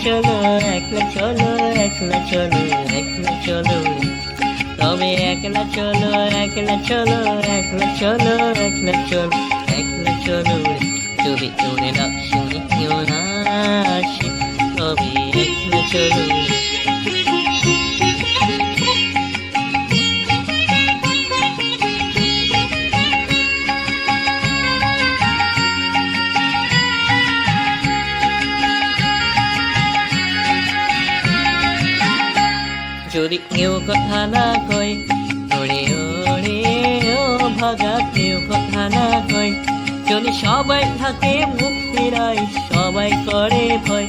চলো একলা চলো একলা চলো একলা চলো তবে একলা চলো একলা চলো একলা চলো একলা চলো একলা চলো যদি তোরে না শুনি কেউ না আসে তবে একলা চলো যদি কেউ কথা না কয় ওরে ওরে ও ভাগা কেউ কথা না কয় যদি সবাই থাকে মুখ ফিরায় সবাই করে ভয়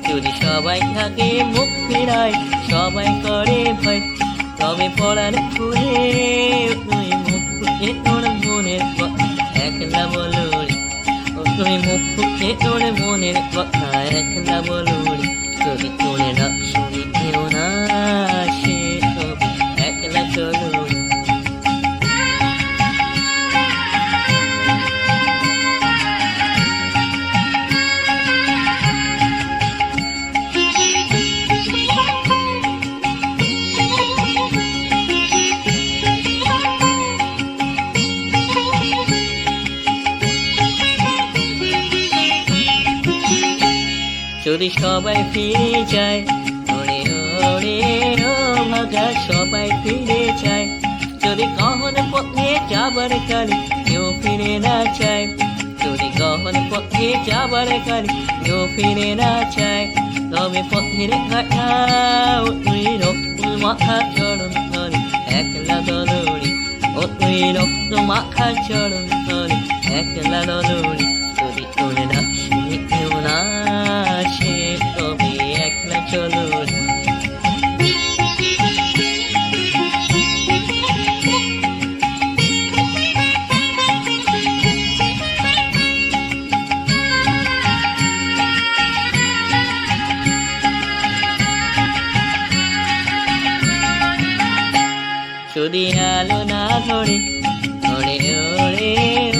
যদি সবাই থাকে মুখ ফিরায় সবাই করে ভয় তবে পড়ার ফুলে তুই মুখ ফুটে তোর মনের কথা একলা বলো রে তুই মুখ ফুটে তোর মনের কথা একলা বলো রে যদি তোরে না শুনি কেউ না আসে তবে একলা চলো যদি সবাই ফিরে যায় ওরে ওরে ও ভাগা সবাই ফিরে যায় যদি গহন পথে যাবার কালে কেউ ফিরে না চায় যদি গহন পথে যাবার কালে কেউ ফিরে না চায় তবে পথের ঘাটাও তুই রক্ত মাখা চরণ ধরে একলা দলরি ও তুই রক্ত মাখা চরণ ধরে একলা দলরি যদি তোরে না শুনি কেউ না আসে তবে একলা চলো যদি আলো না ধরে ওরে ওরে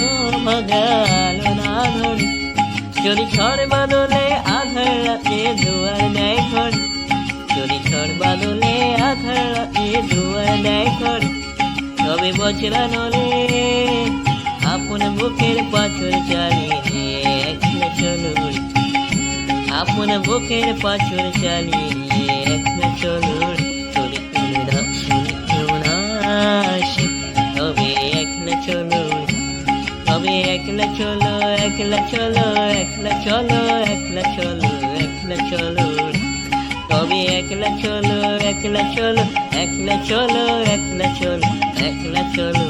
ও ভাগা আলো না ধরে যদি ঝড় বাদলে আধার রাতে দুয়ার দেয় ঘর যদি ঝড় বাদলে আধার রাতে দুয়ার দেয় ঘর তবে বছরা নলে আপন বুকের পাথর চালিয়ে একলা চলো আপন বুকের পাথর চালিয়ে একলা চলো যদি তুলে না শুনি কেউ না আসে তবে একলা চলো তবে একলা চলো একলা চলো একলা চলো একলা চলো একলা চলো তবে একলা চলো একলা চলো একলা চলো একলা চলো একলা চলো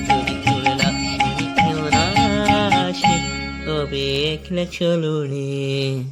যদি তোরে না শুনি কেউ না আসে তবে একলা চলো রে।